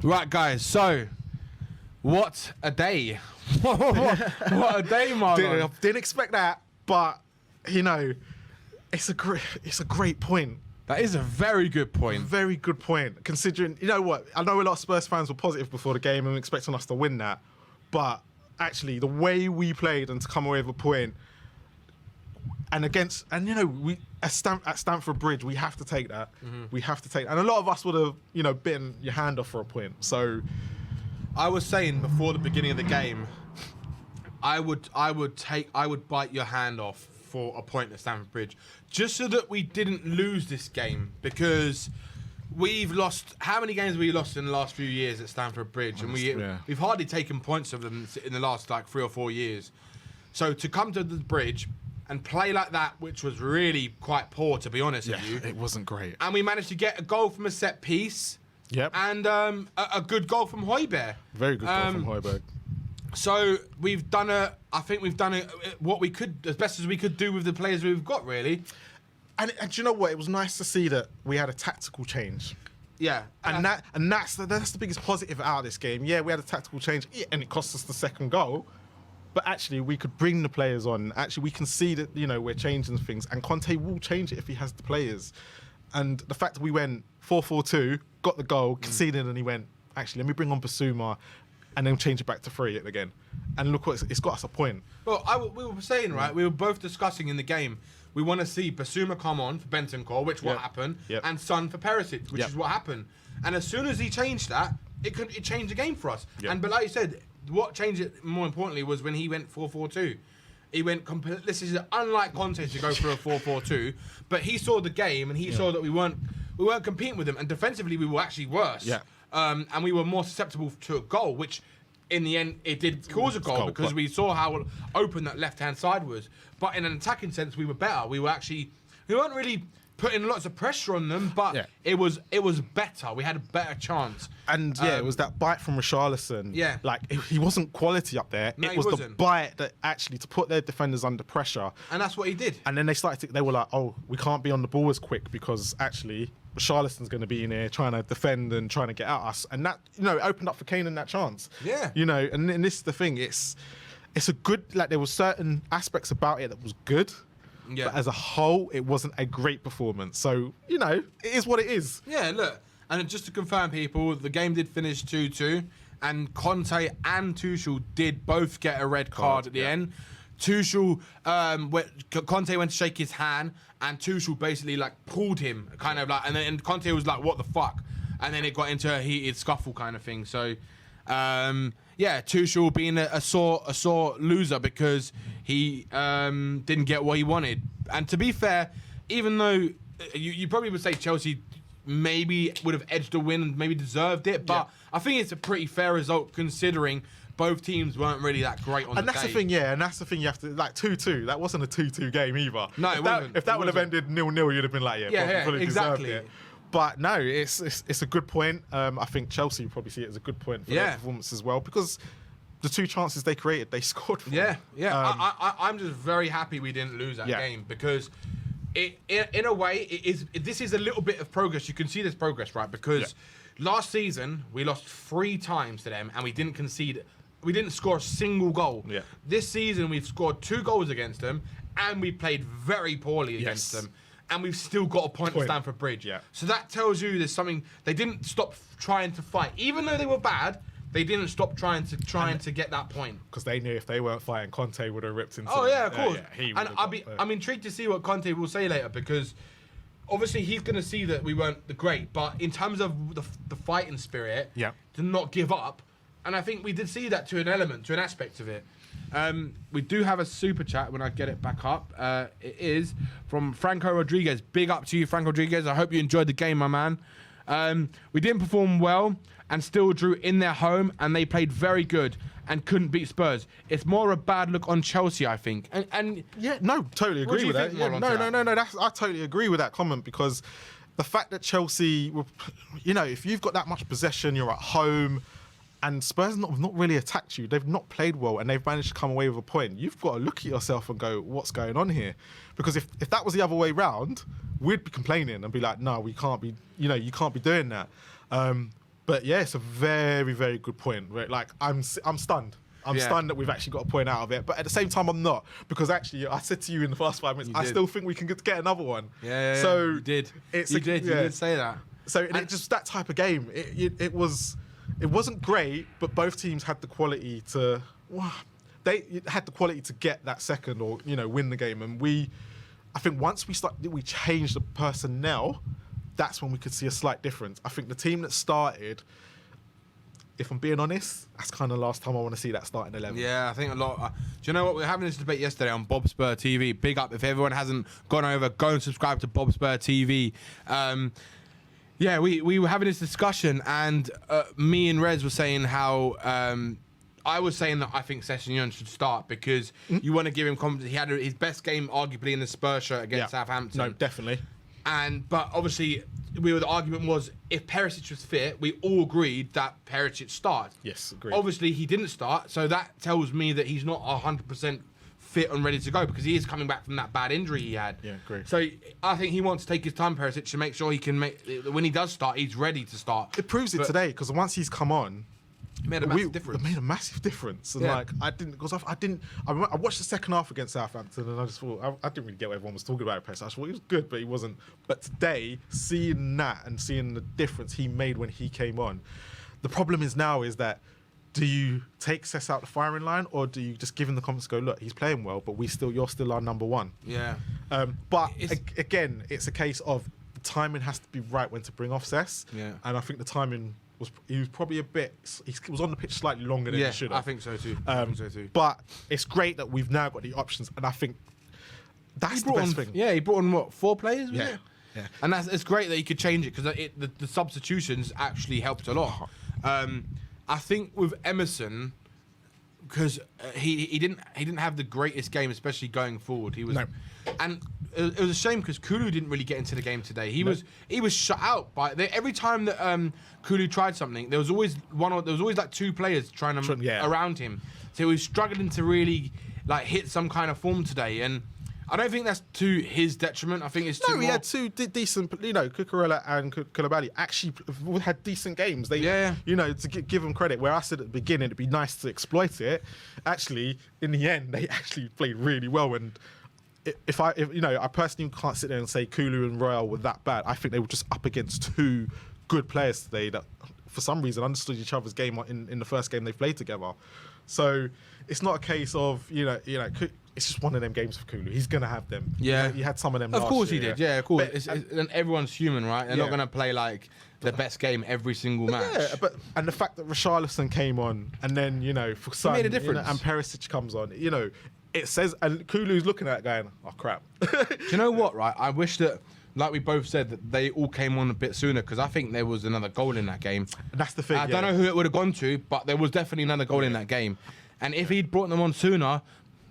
Right, guys, so what a day. What a day, Marlon. Didn't expect that, but, you know, it's a great point. That is a very good point. Very good point, considering, you know what, I know a lot of Spurs fans were positive before the game and expecting us to win that, but actually the way we played and to come away with a point, and you know, we at Stamford Bridge, we have to take that. We have to take that. And a lot of us would have, you know, bitten your hand off for a point. So I was saying before the beginning of the game, I would bite your hand off for a point at Stamford Bridge, just so that we didn't lose this game, because we've lost, how many games have we lost in the last few years at Stamford Bridge? And we've hardly taken points of them in the last like 3 or 4 years. So to come to the Bridge and play like that, which was really quite poor, to be honest with you. It wasn't great. And we managed to get a goal from a set piece. Yep. And a good goal from Højbjerg. Very good goal from Højbjerg. So I think we've done what we could, as best as we could do with the players we've got, really. And do you know what? It was nice to see that we had a tactical change. Yeah. And that's the biggest positive out of this game. Yeah, we had a tactical change, and it cost us the second goal. But actually, we could bring the players on. Actually, we can see that, you know, we're changing things. And Conte will change it if he has the players. And the fact that we went 4-4-2, got the goal, conceded, and he went, actually, let me bring on Basuma, and then change it back to 3 again. And look what it's got us a point. Well, we were saying, right, we were both discussing in the game, we want to see Basuma come on for Bentancur, which what happened, and Son for Perisic, which is what happened. And as soon as he changed that, it changed the game for us. But like you said, what changed it more importantly was when he went 4-4-2. He went this is unlike Conte to go for a 4-4-2, but he saw the game and he saw that we weren't competing with them, and defensively we were actually worse. And we were more susceptible to a goal, which in the end it did cause a goal because we saw how open that left-hand side was. But in an attacking sense, we were better. We weren't really putting lots of pressure on them, but it was better. We had a better chance. And it was that bite from Richarlison. Yeah. Like, he wasn't quality up there. No, it was the bite that actually to put their defenders under pressure. And that's what he did. And then they were like, oh, we can't be on the ball as quick because actually Richarlison's going to be in here trying to defend and trying to get at us. And that, you know, opened up for Kane in that chance. Yeah. You know, and this is the thing. It's a good, like, there were certain aspects about it that was good. Yeah. But as a whole, it wasn't a great performance. So, you know, it is what it is. Yeah, look. And just to confirm, people, the game did finish 2-2. And Conte and Tuchel did both get a red card at the end. Tuchel, Conte went to shake his hand, and Tuchel basically, like, pulled him, kind of like, and Conte was like, what the fuck? And then it got into a heated scuffle kind of thing. So, Tuchel being a sore loser because he didn't get what he wanted. And to be fair, even though you probably would say Chelsea maybe would have edged a win and maybe deserved it, but I think it's a pretty fair result considering both teams weren't really that great on the day. And that's the thing, and that's the thing you have to, like, 2-2, that wasn't a 2-2 game either. No, it wasn't. If that would have ended 0-0, you'd have been like, probably exactly. deserved it. But no, it's a good point. I think Chelsea would probably see it as a good point for their performance as well, because the 2 chances they created, they scored from. I'm just very happy we didn't lose that game, because in a way, this is a little bit of progress. You can see this progress, right? Because last season, we lost 3 times to them, and we didn't concede. We didn't score a single goal. Yeah. This season, we've scored 2 goals against them, and we played very poorly against them. And we've still got a point at Stamford Bridge. Yeah. So that tells you there's something. They didn't stop trying to fight. Even though they were bad, they didn't stop trying to get that point. Because they knew if they weren't fighting, Conte would have ripped into them. Yeah, of course. And I'm intrigued to see what Conte will say later, because obviously he's going to see that we weren't the great. But in terms of the fighting spirit, to not give up, and I think we did see that to an element, to an aspect of it. We do have a super chat when I get it back up. It is from Franco Rodriguez. Big up to you, Franco Rodriguez. I hope you enjoyed the game, my man. We didn't perform well and still drew in their home, and they played very good and couldn't beat Spurs. It's more a bad look on Chelsea, I think. And yeah, no, totally agree with that. Yeah, no. I totally agree with that comment, because the fact that Chelsea, you know, if you've got that much possession, you're at home, and Spurs have not really attacked you. They've not played well, and they've managed to come away with a point. You've got to look at yourself and go, what's going on here? Because if that was the other way round, we'd be complaining and be like, no, we can't be, you know, you can't be doing that. But yeah, it's a very, very good point. Right? Like I'm stunned. I'm stunned that we've actually got a point out of it. But at the same time, I'm not, because actually, I said to you in the first 5 minutes, I still think we can get another one. Yeah. So you did. You did say that. So it's just that type of game. It wasn't great, but both teams had the quality to. They had the quality to get that second, or win the game. And I think once we changed the personnel, that's when we could see a slight difference. I think the team that started, if I'm being honest, that's kind of the last time I want to see that starting 11. Yeah, I think a lot. Do you know what? We were having this debate yesterday on Bob Spur TV. Big up. If everyone hasn't gone over, go and subscribe to Bob Spur TV. Yeah, we were having this discussion, and me and Rez were saying how I was saying that I think Sessegnon should start because you want to give him confidence. He had his best game arguably in the Spurs shirt against Southampton. No, definitely. But obviously, the argument was if Perisic was fit, we all agreed that Perisic start. Yes, agreed. Obviously, he didn't start, so that tells me that he's not 100% fit and ready to go because he is coming back from that bad injury he had. Yeah, great. So I think he wants to take his time, Perisic, to make sure he can when he does start, he's ready to start. It proves it today because once he's come on, it made a massive difference. It made a massive difference. And I watched the second half against Southampton and I just thought, I didn't really get what everyone was talking about at Perisic. I thought he was good, but he wasn't. But today, seeing that and seeing the difference he made when he came on, the problem is that do you take Cess out the firing line, or do you just give him the confidence to go, look, he's playing well, but you're still our number one? Yeah. But again, it's a case of the timing has to be right when to bring off Cess. Yeah. And I think the timing he was probably he was on the pitch slightly longer than he should have. I think so too. But it's great that we've now got the options, and I think that's the best thing. Yeah, he brought on what, 4 players? Was it? Yeah. And it's great that he could change it because the substitutions actually helped a lot. I think with Emerson, because he didn't have the greatest game, especially going forward. He was, and it was a shame because Kulu didn't really get into the game today. He was shut out by every time that Kulu tried something. There was always like 2 players trying to around him. So he was struggling to really like hit some kind of form today, and I don't think that's to his detriment. I think it's he had 2 decent, Cucurella and Koulibaly actually had decent games. They, to give them credit, where I said at the beginning it'd be nice to exploit it. Actually, in the end, they actually played really well. And I personally can't sit there and say Kulu and Royal were that bad. I think they were just up against 2 good players today that, for some reason, understood each other's game in the first game they played together. So it's not a case of it's just one of them games for Kulu. He's gonna have them. Yeah, he had some of them. Of course year. He did. Yeah, of course. And everyone's human, right? They're not gonna play like the best game every single match. Yeah, and the fact that Richarlison came on, and then for Son, made a difference. And Perisic comes on, it says, and Kulu's looking at it going, oh crap. Do you know what? Right, I wish that, like we both said, that they all came on a bit sooner because I think there was another goal in that game. And that's the thing. I don't know who it would have gone to, but there was definitely another goal in that game. And if he'd brought them on sooner,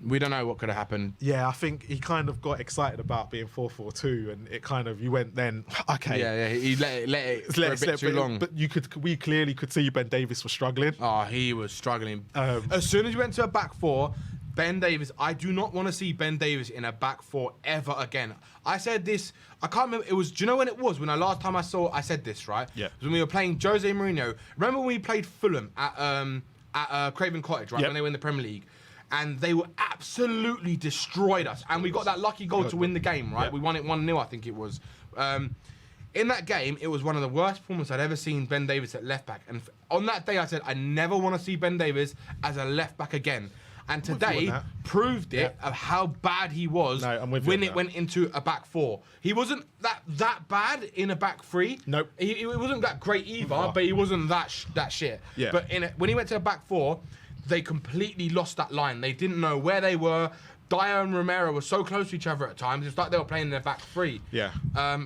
we don't know what could have happened. Yeah, I think he kind of got excited about being 4-4-2, and it kind of, you went then, okay. Yeah, he let it for a bit too long. But we clearly could see Ben Davies was struggling. Oh, he was struggling. As soon as he went to a back 4, Ben Davies, I do not want to see Ben Davies in a back 4 ever again. I said this, I can't remember, do you know when it was? When the last time I said this, right? Yeah. It was when we were playing Jose Mourinho. Remember when we played Fulham at Craven Cottage, right? Yep. When they were in the Premier League. And they were absolutely destroyed us. And we got that lucky goal to win the game, right? Yep. We won it 1-0, I think it was. In that game, it was one of the worst performances I'd ever seen Ben Davies at left back. And on that day, I said, I never want to see Ben Davies as a left back again. And today proved it of how bad he was when it went into a back 4. He wasn't that bad in a back 3. Nope. He wasn't that great either, but he wasn't that shit. Yeah. But when he went to a back 4, they completely lost that line. They didn't know where they were. Dyer and Romero were so close to each other at times. It's like they were playing in their back 3. Yeah.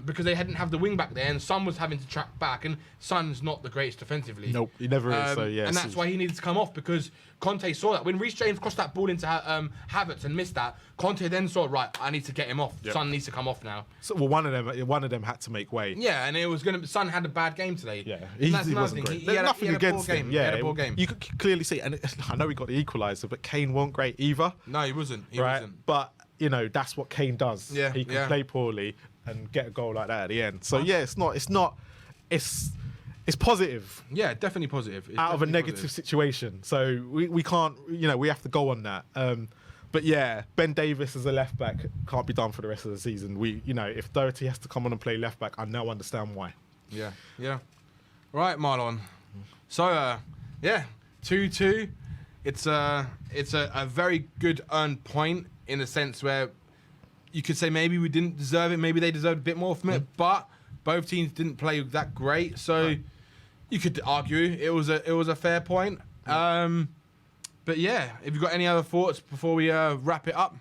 Because they hadn't have the wing back there, and Son was having to track back, and Son's not the greatest defensively. Nope, he never is. So yeah. And that's why he needed to come off, because Conte saw that. When Reece James crossed that ball into Havertz and missed that, Conte then saw, right, I need to get him off. Yep. Son needs to come off now. So, well, one of them had to make way. Yeah, and it was Son had a bad game today. Yeah, he wasn't great. He had nothing against him. Yeah, he had a poor game. You could clearly see, and I know he got the equaliser, but Kane wasn't great either. No, he wasn't. He wasn't. But that's what Kane does. Yeah, he can play poorly and get a goal like that at the end. So yeah, it's it's positive. Yeah, definitely positive. It's out of a definitely negative positive. situation. So we can't, we have to go on that. But yeah, Ben Davis as a left back can't be done for the rest of the season. If Doherty has to come on and play left back, I now understand why. Yeah. Right, Marlon. So, 2-2. It's a very good earned point in the sense where you could say maybe we didn't deserve it, maybe they deserved a bit more from it, but both teams didn't play that great. So you could argue it was a fair point. But yeah, have you got any other thoughts before we wrap it up?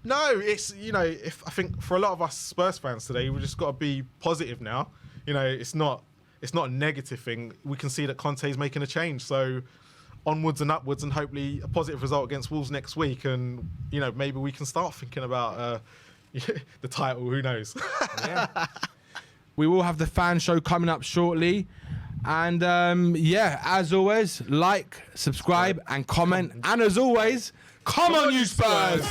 No, it's I think for a lot of us Spurs fans today, we just got to be positive now. It's not a negative thing. We can see that Conte's making a change. So onwards and upwards, and hopefully a positive result against Wolves next week. And maybe we can start thinking about the title. Who knows? Yeah. We will have the fan show coming up shortly. And as always, like, subscribe, and comment. And as always, come on, you Spurs!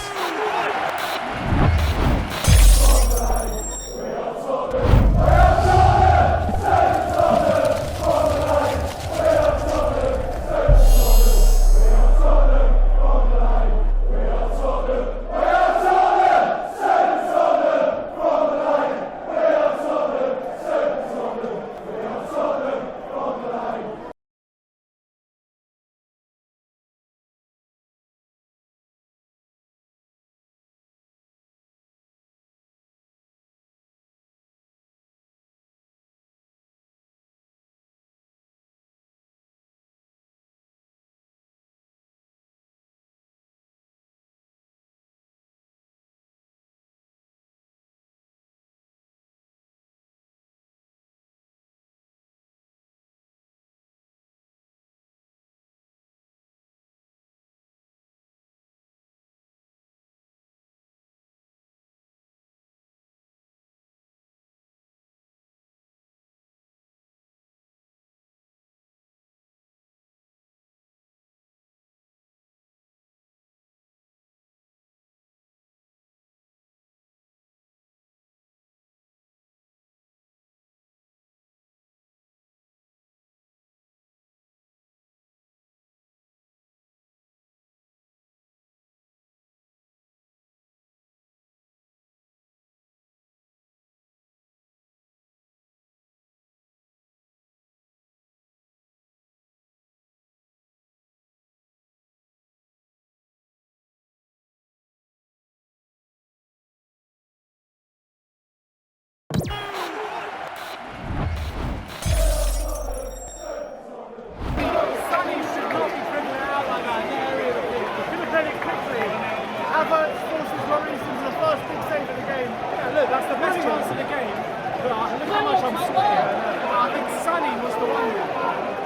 That's the best chance of the game. But look how much I'm sweating. I think Sonny was the one.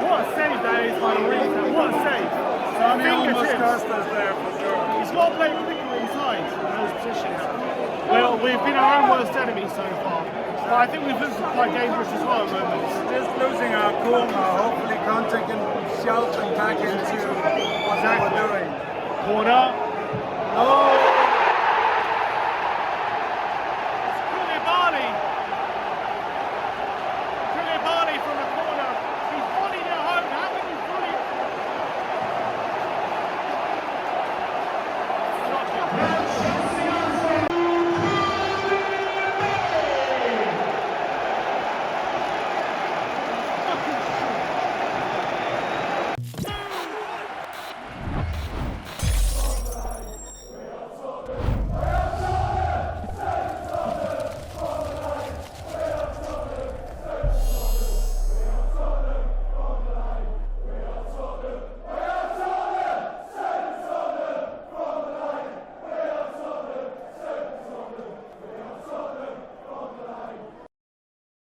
What a save that is by Reed. What a save. Sonny almost cost us there for sure. He's got to play quickly inside in those positions. Well, we've been our own worst enemy so far. But I think we've looked quite dangerous as well at moments. Just losing our cool now. Hopefully Conte can shelf them back into what they were doing. Corner. Oh!